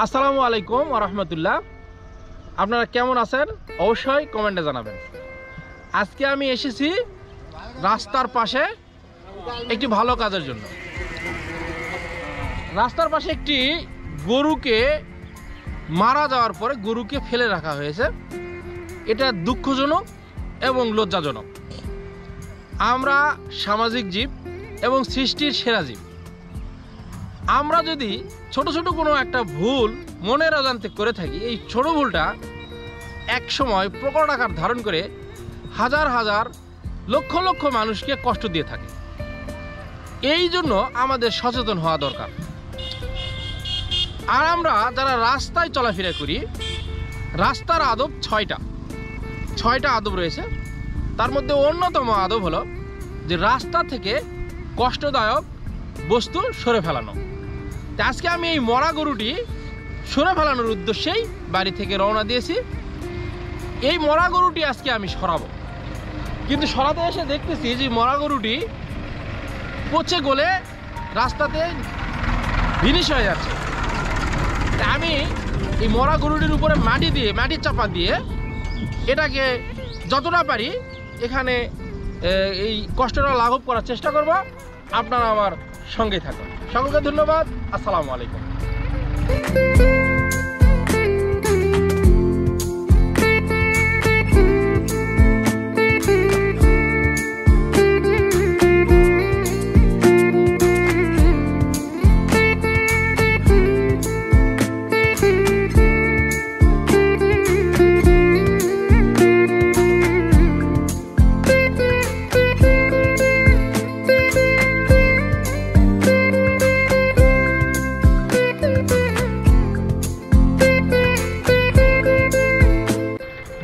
আসসালামু আলাইকুম ওয়া রাহমাতুল্লাহ। আপনারা কেমন আছেন অবশ্যই কমেন্টে জানাবেন। আজকে আমি এসেছি রাস্তার পাশে একটি ভালো কাজের জন্য। রাস্তার পাশে একটি গরুকে মারা যাওয়ার পরে গরুকে ফেলে রাখা হয়েছে। এটা দুঃখজনক এবং লজ্জাজনক। আমরা সামাজিক জীব এবং সৃষ্টির সেরা জীব। আমরা যদি ছোট ছোট কোনো একটা ভুল মনের অজান্তে করে থাকি, এই ছোট ভুলটা এক সময় প্রকট আকার ধারণ করে হাজার হাজার লক্ষ লক্ষ মানুষকে কষ্ট দিয়ে থাকে। এই জন্য আমাদের সচেতন হওয়া দরকার। আর আমরা যারা রাস্তায় চলাফেরা করি, রাস্তার আদব ছয়টা আদব রয়েছে। তার মধ্যে অন্যতম আদব হলো যে রাস্তা থেকে কষ্টদায়ক বস্তু সরে ফেলানো। আজকে আমি এই মরা গরুটি সরে ফেলানোর উদ্দেশ্যেই বাড়ি থেকে রওনা দিয়েছি। এই মরা গরুটি আজকে আমি সরাবো, কিন্তু সরাতে এসে দেখতেছি যে মরা গরুটি পচে গলে রাস্তাতে ভিনিশ হয়ে যাচ্ছে। আমি এই মরা গরুটির উপরে মাটির চাপা দিয়ে এটাকে যতটা পারি এখানে এই কষ্টটা লাঘব করার চেষ্টা করব। আপনারা আমার সঙ্গেই থাকুন। সকলকে ধন্যবাদ। আসসালামু আলাইকুম।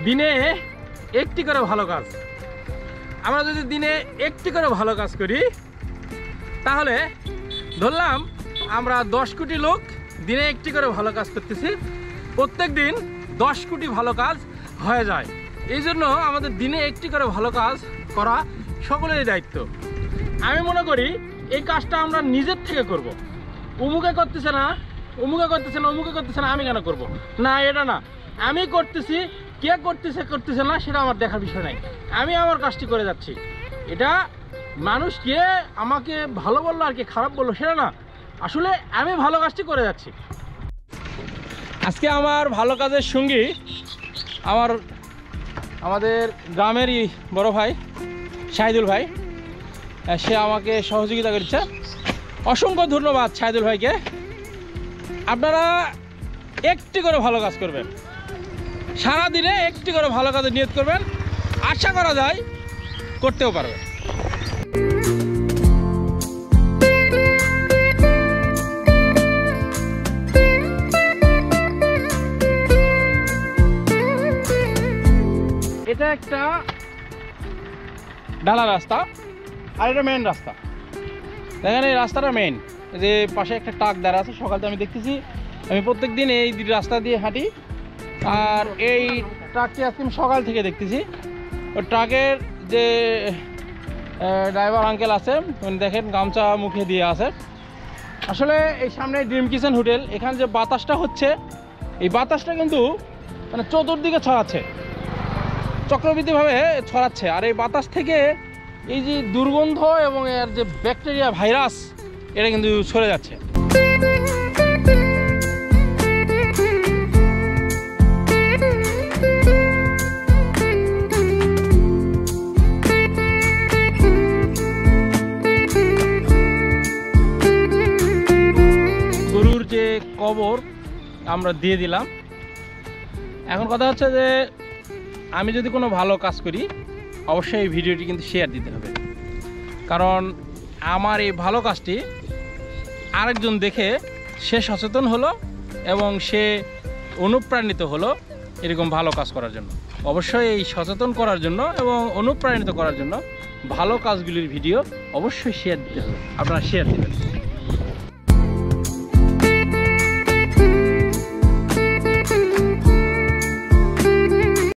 দিনে একটি করে ভালো কাজ, আমরা যদি দিনে একটি করে ভালো কাজ করি, তাহলে ধরলাম আমরা 10 কোটি লোক দিনে একটি করে ভালো কাজ করতেছি। প্রত্যেক দিন 10 কোটি ভালো কাজ হয়ে যায়। এই জন্য আমাদের দিনে একটি করে ভালো কাজ করা সকলেরই দায়িত্ব। আমি মনে করি এই কাজটা আমরা নিজের থেকে করব। অমুকে করতেছে না, অমুকে করতেছে না, আমি কেন করব না? এটা না, আমি করতেছি, কে করতেছে না সেটা আমার দেখার বিষয় নাই। আমি আমার কাজটি করে যাচ্ছি। এটা মানুষ কে আমাকে ভালো বললো আর কে খারাপ বললো সেটা না, আসলে আমি ভালো কাজটি করে যাচ্ছি। আজকে আমার ভালো কাজের সঙ্গী আমাদের গ্রামেরই বড় ভাই শাহিদুল ভাই, সে আমাকে সহযোগিতা করছে। অসংখ্য ধন্যবাদ শাহিদুল ভাইকে। আপনারা একটি করে ভালো কাজ করবেন, সারাদিনে একটি করে ভালো কাজে নিয়ত করবেন, আশা করা যায় করতেও পারবেন। এটা একটা ডালা রাস্তা আর এটা মেন রাস্তা। দেখেন এই রাস্তাটা মেন, যে পাশে একটা ট্রাক দাঁড়া আছে। সকালে আমি দেখতেছি, আমি প্রত্যেক দিন এই রাস্তা দিয়ে হাঁটি, আর এই ট্রাকটি আজকে আমি সকাল থেকে দেখতেছি। ওই ট্রাকের যে ড্রাইভার আঙ্কেল আছে, উনি দেখেন গামছা মুখে দিয়ে আছে। আসলে এই সামনে ড্রিম কিচেন হোটেল, এখানে যে বাতাসটা হচ্ছে, এই বাতাসটা কিন্তু মানে চতুর্দিকে ছড়াচ্ছে, চক্রবৃদ্ধিভাবে ছড়াচ্ছে। আর এই বাতাস থেকে এই যে দুর্গন্ধ এবং এর যে ব্যাকটেরিয়া ভাইরাস, এটা কিন্তু সরে যাচ্ছে। গরুর যে কবর আমরা দিয়ে দিলাম। এখন কথা হচ্ছে যে আমি যদি কোনো ভালো কাজ করি, অবশ্যই এই ভিডিওটি কিন্তু শেয়ার দিতে হবে, কারণ আমার এই ভালো কাজটি আরেকজন দেখে সে সচেতন হলো এবং সে অনুপ্রাণিত হলো এরকম ভালো কাজ করার জন্য। অবশ্যই এই সচেতন করার জন্য এবং অনুপ্রাণিত করার জন্য ভালো কাজগুলির ভিডিও অবশ্যই শেয়ার দিতে হবে। আপনারা শেয়ার দেবেন।